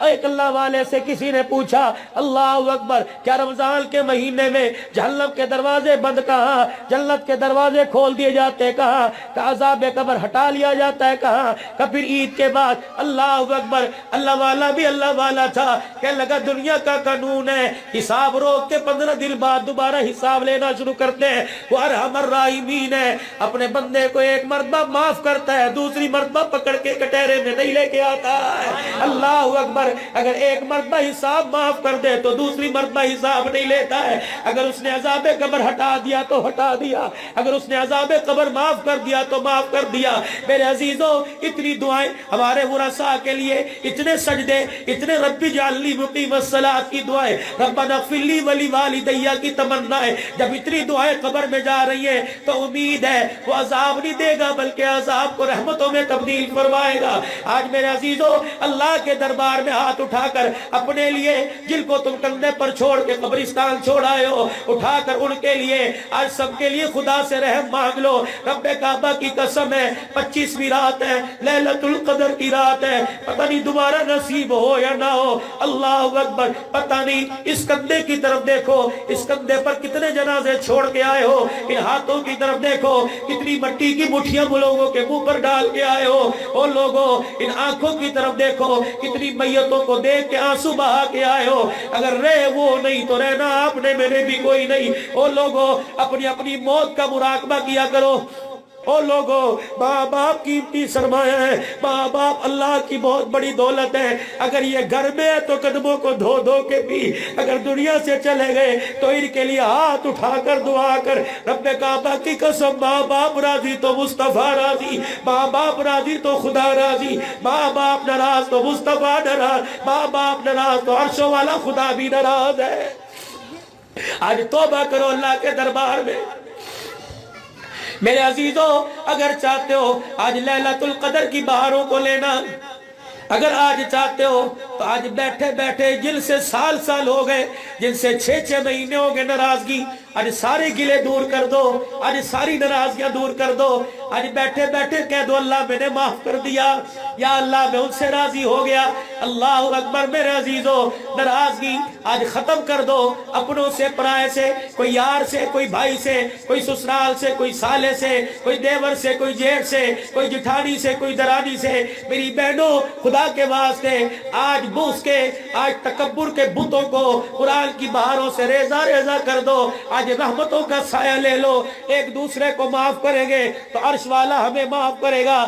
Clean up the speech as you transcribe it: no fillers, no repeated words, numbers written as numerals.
ایک اللہ والے سے کسی نے پوچھا اللہ اکبر کیا رمضان کے مہینے میں جہنم کے دروازے بند کہاں، جنت کے دروازے کھول دیے جاتے کہاں، کہ عذاب قبر ہٹا لیا جاتا ہے کہاں، کہ پھر عید کے بعد اللہ اکبر اللہ والا بھی اللہ والا تھا کہ لگا دنیا کا قانون ہے حساب روک کے 15 دن بعد دوبارہ حساب لینا شروع کرتے ہیں، وہ ارحم الراحمین ہے، اپنے بندے کو ایک مرتبہ معاف کرتا ہے دوسری مرتبہ پکڑ کے کٹہرے میں نہیں لے کے آتا ہے۔ اللہ اکبر اگر ایک مرتبہ حساب معاف کر دے تو دوسری مرتبہ حساب نہیں لیتا ہے، اگر اس نے عذاب قبر ہٹا دیا تو ہٹا دیا، اگر اس نے عذاب قبر معاف کر دیا تو معاف کر دیا۔ میرے عزیزوں اتنی دعائیں ہمارے ورثاء کے لیے، اتنے سجدے، اتنے رب اجعلنی مقیم الصلاۃ کی دعائیں، ربنا اغفر لی ولی والدی کی تمنائیں، جب اتنی دعائیں قبر میں جا رہی ہیں تو امید ہے وہ عذاب نہیں دے گا بلکہ عذاب کو رحمتوں میں تبدیل فرمائے گا۔ آج میرے عزیزوں اللہ کے دربار میں ہاتھ اٹھا کر اپنے لیے جن کو تم کندھے پر چھوڑ کے قبرستان چھوڑ آئے ہو اٹھا کر ان کے لیے آج سب کے لیے خدا سے رحم مانگ لو۔ رب کعبہ کی قسم ہے 25ویں رات ہے، لیلۃ القدر کی رات ہے، پتہ نہیں دوبارہ نصیب ہو یا نہ ہو، اللہ اکبر پتہ نہیں۔ اس کندھے کی طرف دیکھو، اس کندھے پر کتنے جنازے چھوڑ کے آئے ہو، ان ہاتھوں کی طرف دیکھو کتنی مٹی کی مٹھیاں لوگوں کے منہ پر ڈال کے آئے ہو، او لوگوں ان آنکھوں کی طرف دیکھو کتنی میتوں کو دیکھ کے آنسو بہا کے آئے ہو، اگر رہے وہ نہیں تو رہنا آپ نے میرے بھی کوئی نہیں۔ او لوگوں اپنی اپنی موت کا مراقبہ کیا کرو۔ او لوگو ماں باپ قیمتی سرمایہ ہے، ماں باپ اللہ کی بہت بڑی دولت ہے، اگر یہ گھر میں ہے تو قدموں کو دھو دھو کے بھی، اگر دنیا سے چلے گئے تو ان کے لیے ہاتھ اٹھا کر دعا کر۔ رب کعبہ کی قسم ماں باپ راضی تو مصطفیٰ راضی، ماں باپ راضی تو خدا راضی، ماں باپ ناراض تو مصطفیٰ ناراض، ماں باپ ناراض تو عرش والا خدا بھی ناراض ہے۔ آج توبہ کرو اللہ کے دربار میں۔ میرے عزیزوں اگر چاہتے ہو آج لیلۃ القدر کی بہاروں کو لینا، اگر آج چاہتے ہو تو آج بیٹھے بیٹھے جن سے سال سال ہو گئے، جن سے 6 مہینے ہو گئے ناراضگی، آج سارے گلے دور کر دو، آج ساری ناراضگیاں دور کر دو۔ آج بیٹھے بیٹھے کہہ دو اللہ میں نے معاف کر دیا، یا اللہ میں ان سے راضی ہو گیا۔ اللہ اکبر میرے عزیزوں ناراضگی آج ختم کر دو، اپنوں سے پرائے سے، کوئی یار سے، کوئی بھائی سے، کوئی سسرال سے، کوئی سالے سے، کوئی دیور سے، کوئی جیٹھ سے، کوئی جٹھانی سے، کوئی درانی سے۔ میری بہنوں خدا کے واسطے آج بغض کے، آج تکبر کے بتوں کو قرآن کی بہاروں سے ریزہ ریزہ کر دو۔ آج رحمتوں کا سایہ لے لو، ایک دوسرے کو معاف کریں گے تو عرش والا ہمیں معاف کرے گا۔